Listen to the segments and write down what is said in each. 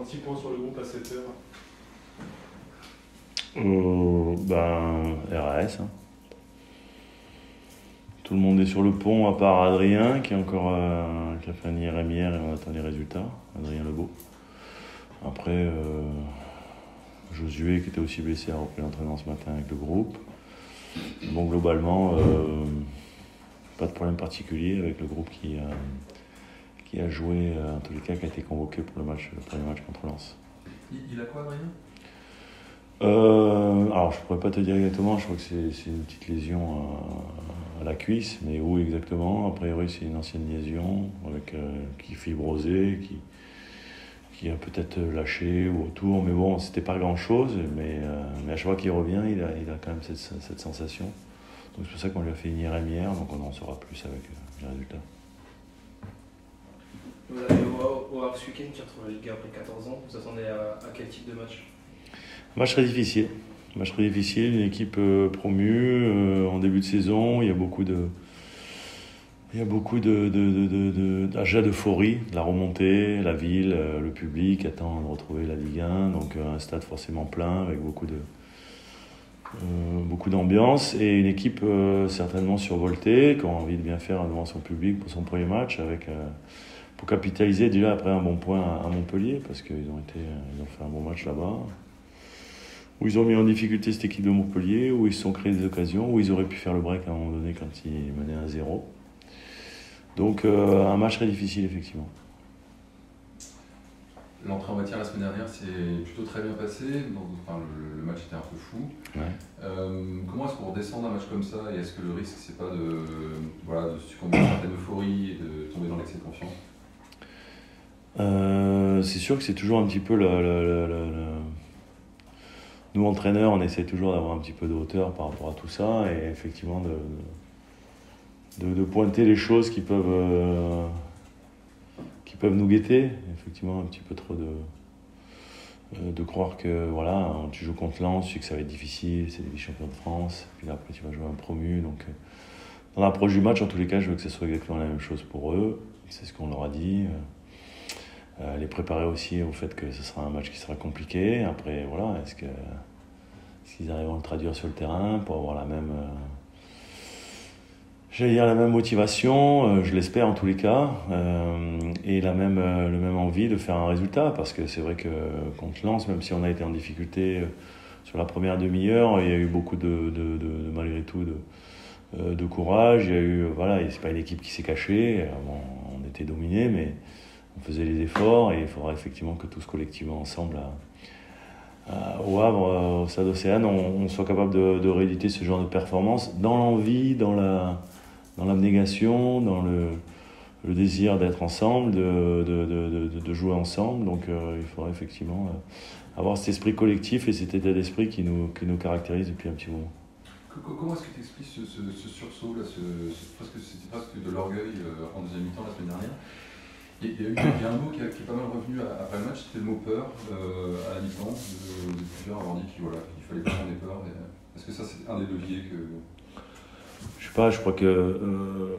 petit point sur le groupe à 7 heures. RAS. Hein. Tout le monde est sur le pont à part Adrien qui a fait un IRM hier et on attend les résultats. Adrien Lebeau. Après, Josué qui était aussi blessé a repris l'entraînement ce matin avec le groupe. Bon, globalement, pas de problème particulier avec le groupe qui a joué, en tous les cas, qui a été convoqué pour le premier match contre Lens. Il a quoi, Adrien ? Alors, je pourrais pas te dire exactement, je crois que c'est une petite lésion à la cuisse, mais où exactement ? A priori, c'est une ancienne lésion qui est fibrosée, qui a peut-être lâché ou autour, mais bon, c'était pas grand-chose, mais à chaque fois qu'il revient, il a quand même cette sensation. Donc c'est pour ça qu'on lui a fait une IRM hier, donc on en saura plus avec les résultats. Vous avez au Havre ce week-end qui retrouve la Ligue après 14 ans, vous attendez à quel type de match ? Match très difficile, une équipe promue en début de saison, il y a beaucoup d'euphorie, la remontée, la ville, le public attend de retrouver la Ligue 1, donc un stade forcément plein avec beaucoup d'ambiance et une équipe certainement survoltée qui a envie de bien faire devant son public pour son premier match pour capitaliser déjà après un bon point à Montpellier parce qu'ils ont fait un bon match là-bas. Où ils ont mis en difficulté cette équipe de Montpellier, où ils se sont créés des occasions, où ils auraient pu faire le break à un moment donné quand ils menaient 1-0. Donc un match très difficile effectivement. L'entrée en matière la semaine dernière s'est plutôt très bien passé, le match était un peu fou. Ouais. Comment est-ce qu'on redescend d'un match comme ça et est-ce que le risque c'est pas de succomber à une certaine euphorie et de tomber dans l'excès de confiance ? C'est sûr que c'est toujours un petit peu nous, entraîneurs, on essaie toujours d'avoir un petit peu de hauteur par rapport à tout ça et effectivement de pointer les choses qui peuvent nous guetter. Effectivement, un petit peu trop de croire que voilà, tu joues contre Lens, tu sais que ça va être difficile, c'est des vice-champions de France, puis là, après tu vas jouer un promu. Donc, dans l'approche du match, en tous les cas, je veux que ce soit exactement la même chose pour eux. C'est ce qu'on leur a dit. Les préparer aussi au fait que ce sera un match qui sera compliqué. Après, voilà, est-ce qu'ils arrivent à le traduire sur le terrain pour avoir la même motivation, je l'espère en tous les cas, et le même envie de faire un résultat, parce que c'est vrai que contre Lens, même si on a été en difficulté sur la première demi-heure, il y a eu beaucoup malgré tout de courage. Il y a eu, c'est pas une équipe qui s'est cachée. On était dominé, mais on faisait les efforts et il faudra effectivement que tous collectivement ensemble au Havre, au Stade Océane, on soit capable de rééditer ce genre de performance dans l'envie, dans l'abnégation, dans le désir d'être ensemble, de jouer ensemble. Donc il faudra effectivement avoir cet esprit collectif et cet état d'esprit qui nous caractérise depuis un petit moment. Comment est-ce que tu expliques ce sursaut là, c'était presque de l'orgueil en deuxième mi-temps la semaine dernière? Il y a un mot qui est pas mal revenu après le match, c'était le mot peur à la mi-temps. Plusieurs avoir dit qu'il fallait pas qu'on ait peur. Est-ce que ça c'est un des leviers que... Je sais pas, je crois que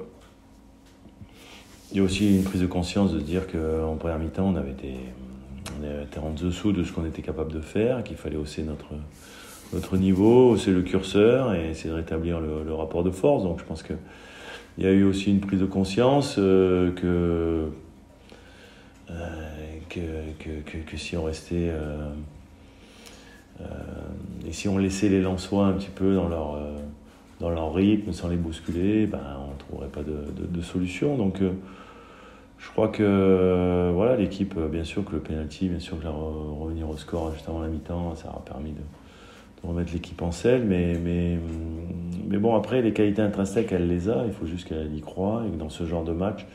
il y a aussi une prise de conscience de dire qu'en première mi-temps on était en dessous de ce qu'on était capable de faire, qu'il fallait hausser notre niveau, hausser le curseur et essayer de rétablir le rapport de force. Donc je pense qu'il y a eu aussi une prise de conscience que si on restait et si on laissait les Lensois un petit peu dans leur rythme sans les bousculer, on ne trouverait pas de solution. Donc je crois que l'équipe, bien sûr que le penalty, bien sûr que revenir au score juste avant la mi-temps, ça a permis de remettre l'équipe en selle, mais bon, après les qualités intrinsèques elle les a, il faut juste qu'elle y croie et que dans ce genre de match,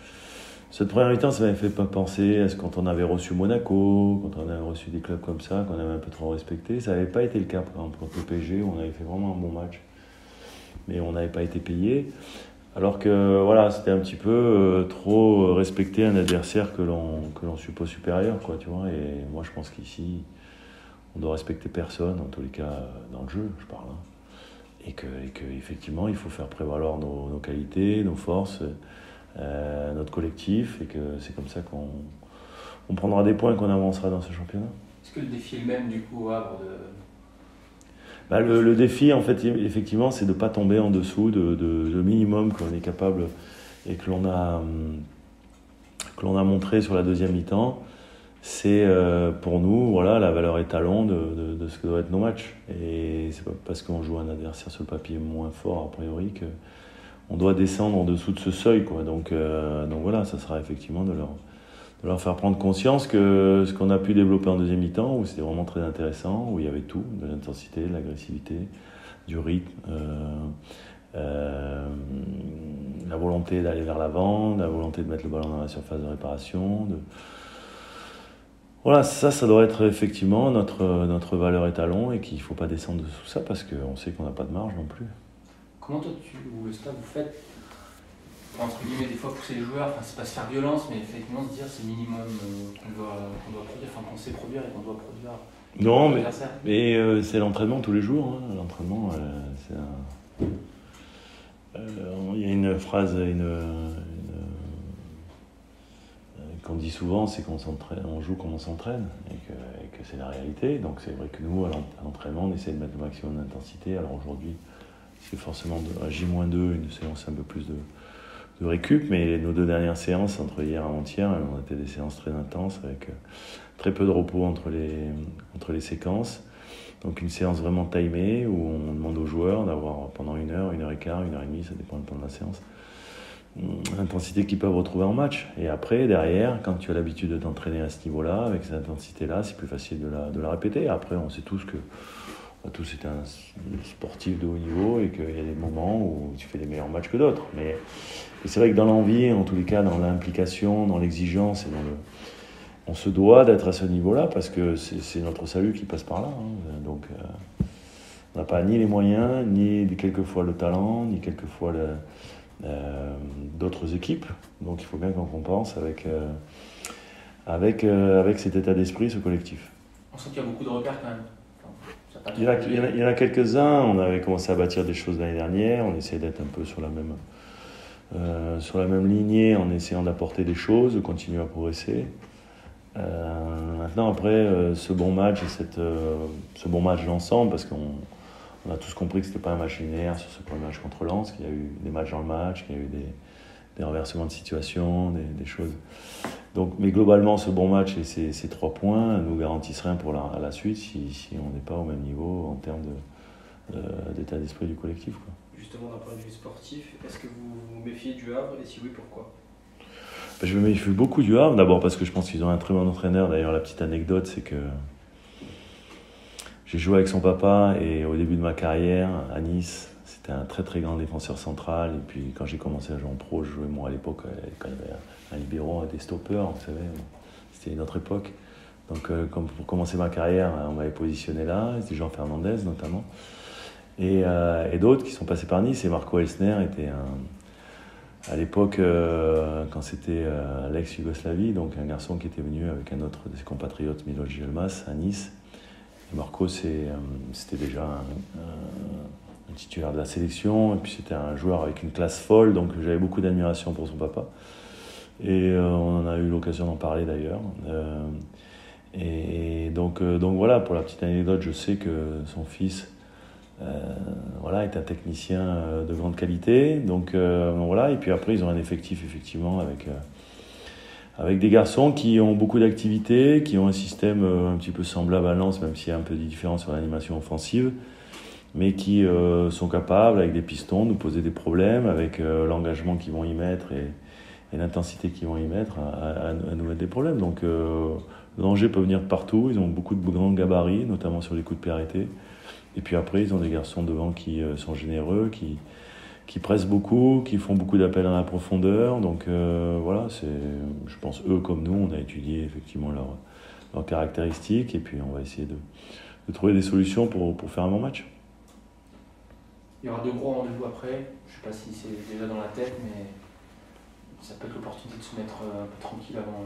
cette première mi-temps, ça m'avait fait pas penser à ce quand on avait reçu Monaco, quand on avait reçu des clubs comme ça, qu'on avait un peu trop respecté. Ça n'avait pas été le cas, par exemple, contre le PSG, où on avait fait vraiment un bon match. Mais on n'avait pas été payé. Alors que, c'était un petit peu trop respecter un adversaire que l'on suppose supérieur, quoi, tu vois. Et moi, je pense qu'ici, on doit respecter personne, en tous les cas, dans le jeu, je parle. Hein. Et que effectivement, il faut faire prévaloir nos qualités, nos forces, notre collectif, et que c'est comme ça qu'on on prendra des points, qu'on avancera dans ce championnat. Est-ce que le défi est le même du coup au Havre Le défi, en fait, effectivement, c'est de ne pas tomber en dessous de minimum qu'on est capable et que l'on a montré sur la deuxième mi-temps. C'est pour nous, voilà, la valeur étalon de ce que doivent être nos matchs. Et c'est pas parce qu'on joue un adversaire sur le papier moins fort, a priori, qu'on doit descendre en dessous de ce seuil, quoi. Donc voilà, ça sera effectivement de leur faire prendre conscience que ce qu'on a pu développer en deuxième mi-temps, où c'était vraiment très intéressant, où il y avait tout, de l'intensité, de l'agressivité, du rythme, la volonté d'aller vers l'avant, la volonté de mettre le ballon dans la surface de réparation. Voilà, ça doit être effectivement notre valeur étalon et qu'il ne faut pas descendre dessous ça parce qu'on sait qu'on n'a pas de marge non plus. Comment toi, ou le staff, vous faites entre guillemets, des fois pousser les joueurs, c'est pas se faire violence, mais effectivement se dire c'est le minimum qu'on doit produire, qu'on sait produire et qu'on doit produire. Non, mais c'est l'entraînement tous les jours. Hein. L'entraînement, il y a une phrase qu'on dit souvent, c'est qu'on joue comme on s'entraîne et que c'est la réalité. Donc c'est vrai que nous, à l'entraînement, on essaie de mettre le maximum d'intensité. Alors aujourd'hui, c'est forcément à J-2, une séance un peu plus de récup, mais nos 2 dernières séances, entre hier et avant-hier, ont été des séances très intenses, avec très peu de repos entre les séquences. Donc une séance vraiment timée, où on demande aux joueurs d'avoir pendant 1 heure, 1 heure et quart, 1 heure et demie, ça dépend du temps de la séance, l'intensité qu'ils peuvent retrouver en match. Et après, derrière, quand tu as l'habitude de t'entraîner à ce niveau-là, avec cette intensité-là, c'est plus facile de la répéter. Après, on sait tous que tous étaient un sportif de haut niveau et qu'il y a des moments où tu fais des meilleurs matchs que d'autres. Mais c'est vrai que dans l'envie, en tous les cas, dans l'implication, dans l'exigence, et on se doit d'être à ce niveau-là parce que c'est notre salut qui passe par là. Hein. Donc, on n'a pas ni les moyens, ni quelquefois le talent, ni quelquefois d'autres équipes. Donc, il faut bien qu'on compense avec cet état d'esprit, ce collectif. On sent qu'il y a beaucoup de repères quand même. Il y en a quelques-uns. On avait commencé à bâtir des choses l'année dernière. On essaie d'être un peu sur la même lignée en essayant d'apporter des choses, de continuer à progresser. Maintenant, après ce bon match et ce bon match d'ensemble, parce qu'on a tous compris que c'était pas un match linéaire sur ce premier match contre Lens, qu'il y a eu des matchs dans le match, qu'il y a eu des renversements de situation, des choses. Donc, mais globalement, ce bon match et ces 3 points nous garantissent rien pour la suite si on n'est pas au même niveau en termes d'état d'esprit du collectif, quoi. Justement, d'un point de vue sportif, est-ce que vous vous méfiez du Havre et si oui, pourquoi ? Je me méfie beaucoup du Havre, d'abord parce que je pense qu'ils ont un très bon entraîneur. D'ailleurs, la petite anecdote, c'est que j'ai joué avec son papa et au début de ma carrière à Nice, c'était un très très grand défenseur central. Et puis quand j'ai commencé à jouer en pro, je jouais moi à l'époque quand il y avait un libéro, des stoppers, vous savez, c'était une autre époque. Donc comme pour commencer ma carrière, on m'avait positionné là, c'était Jean Fernandez notamment. Et d'autres qui sont passés par Nice, et Marco Elsner était à l'époque, quand c'était l'ex-Yougoslavie, donc un garçon qui était venu avec un autre de ses compatriotes, Miloš Jelmas, à Nice. Et Marco, c'était déjà un titulaire de la sélection, et puis c'était un joueur avec une classe folle, donc j'avais beaucoup d'admiration pour son papa. Et on en a eu l'occasion d'en parler d'ailleurs. Et donc voilà, pour la petite anecdote, je sais que son fils est un technicien de grande qualité. Donc voilà, et puis après ils ont un effectif effectivement avec des garçons qui ont beaucoup d'activités, qui ont un système un petit peu semblable à Lens, même s'il y a un peu de différence sur l'animation offensive, mais qui sont capables, avec des pistons, de nous poser des problèmes, avec l'engagement qu'ils vont y mettre et l'intensité qu'ils vont y mettre, à nous mettre des problèmes. Donc le danger peut venir de partout. Ils ont beaucoup de grands gabarits, notamment sur les coups de pied arrêtés. Et puis après, ils ont des garçons devant qui sont généreux, qui pressent beaucoup, qui font beaucoup d'appels dans la profondeur. Donc voilà, je pense, eux comme nous, on a étudié effectivement leurs caractéristiques et puis on va essayer de trouver des solutions pour faire un bon match. Il y aura 2 gros rendez-vous après. Je ne sais pas si c'est déjà dans la tête, mais ça peut être l'opportunité de se mettre un peu tranquille avant.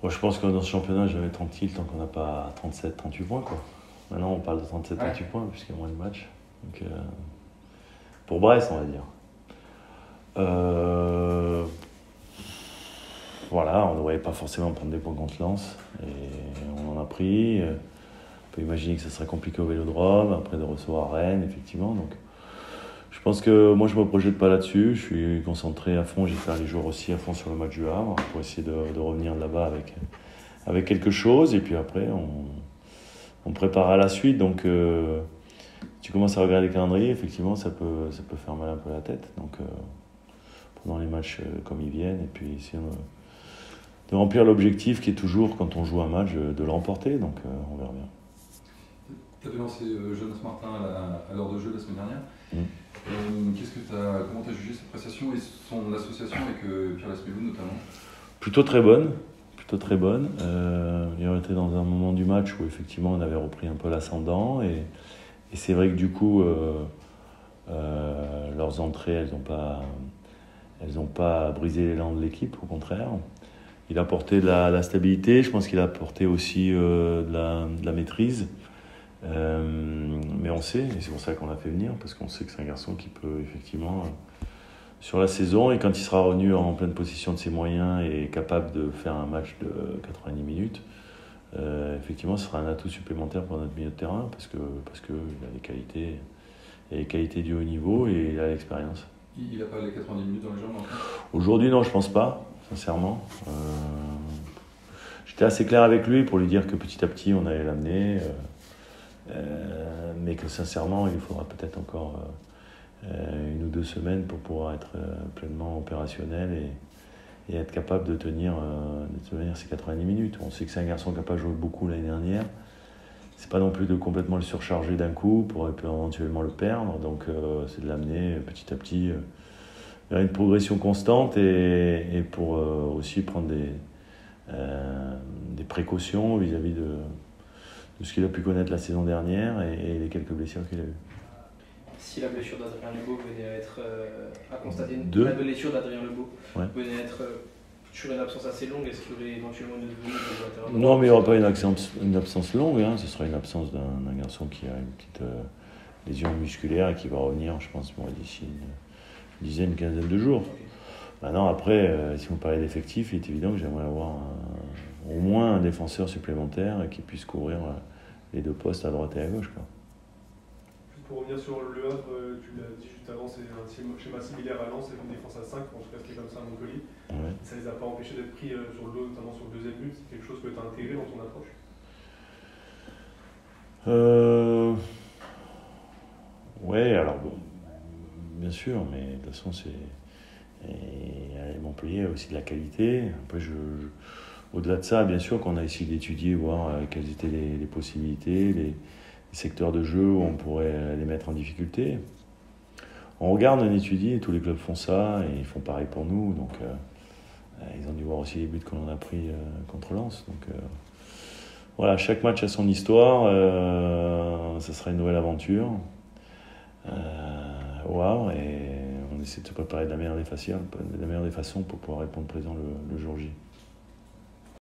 Moi, je pense que dans ce championnat, je vais être tranquille tant qu'on n'a pas 37-38 points, quoi. Maintenant, on parle de 37-38 points, puisqu'il y a moins de matchs. Donc, pour Brest, on va dire. voilà, on ne devrait pas forcément prendre des points contre Lens. Et on en a pris. On peut imaginer que ça serait compliqué au Vélodrome, après de recevoir Rennes, effectivement. Donc, je pense que moi, je ne me projette pas là-dessus. Je suis concentré à fond. J'espère les joueurs aussi à fond sur le match du Havre pour essayer de revenir là-bas avec quelque chose. Et puis après, on prépare à la suite. Donc, tu commences à regarder les calendriers. Effectivement, ça peut faire mal un peu à la tête. Donc, pendant les matchs comme ils viennent. Et puis, essayer de remplir l'objectif qui est toujours, quand on joue un match, de le remporter. Donc, on verra bien. Tu avais lancé Jonas Martin à l'heure de jeu la semaine dernière. Comment tu as jugé sa prestation et son association avec Pierre Lasmelou notamment? Plutôt très bonne. Il aurait été dans un moment du match où effectivement on avait repris un peu l'ascendant et c'est vrai que du coup leurs entrées elles n'ont pas brisé l'élan de l'équipe, au contraire. Il a apporté de la stabilité, je pense qu'il a apporté aussi de la maîtrise. Mais on sait, et c'est pour ça qu'on l'a fait venir, parce qu'on sait que c'est un garçon qui peut effectivement, sur la saison, et quand il sera revenu en pleine possession de ses moyens et capable de faire un match de 90 minutes, effectivement ce sera un atout supplémentaire pour notre milieu de terrain, parce que il a les qualités du haut niveau et il a l'expérience. Il n'a pas les 90 minutes dans les jambes encore? Aujourd'hui non, je pense pas, sincèrement. J'étais assez clair avec lui pour lui dire que petit à petit on allait l'amener. Mais que sincèrement il faudra peut-être encore 1 ou 2 semaines pour pouvoir être pleinement opérationnel et être capable de tenir ces 90 minutes. On sait que c'est un garçon qui n'a pas joué beaucoup l'année dernière. C'est pas non plus de complètement le surcharger d'un coup pour éventuellement le perdre. Donc c'est de l'amener petit à petit vers une progression constante et pour aussi prendre des précautions vis-à-vis de ce qu'il a pu connaître la saison dernière et les quelques blessures qu'il a eues. Si la blessure d'Adrien Lebeau venait à être à constater, la blessure d'Adrien Lebeau venait à être sur une absence assez longue, est-ce qu'il y aurait éventuellement une devenue de latéral? Non, mais il n'y aura pas une absence longue, hein. Ce sera une absence d'un garçon qui a une petite lésion musculaire et qui va revenir, je pense, d'ici une dizaine, une quinzaine de jours. Okay. Maintenant, après, si vous parlez d'effectifs, il est évident que j'aimerais avoir au moins un défenseur supplémentaire qui puisse couvrir les 2 postes à droite et à gauche, quoi. Juste pour revenir sur Le Havre, tu l'as dit juste avant, c'est un schéma similaire à Lens, c'est une défense à 5, en tout cas c'était comme ça à Montpellier. Ouais. Ça ne les a pas empêchés d'être pris sur le dos, notamment sur le 2e but. C'est quelque chose que tu as intégré dans ton approche? Ouais, alors bon, bien sûr, mais de toute façon Montpellier a aussi de la qualité. Après, au-delà de ça, bien sûr qu'on a essayé d'étudier, voir quelles étaient les possibilités, les secteurs de jeu où on pourrait les mettre en difficulté. On regarde, on étudie, et tous les clubs font ça, et ils font pareil pour nous. Donc, ils ont dû voir aussi les buts qu'on en a pris contre Lens. Donc, voilà, chaque match a son histoire. Ça sera une nouvelle aventure au Havre, et on essaie de se préparer de la meilleure des façons pour pouvoir répondre présent le jour J.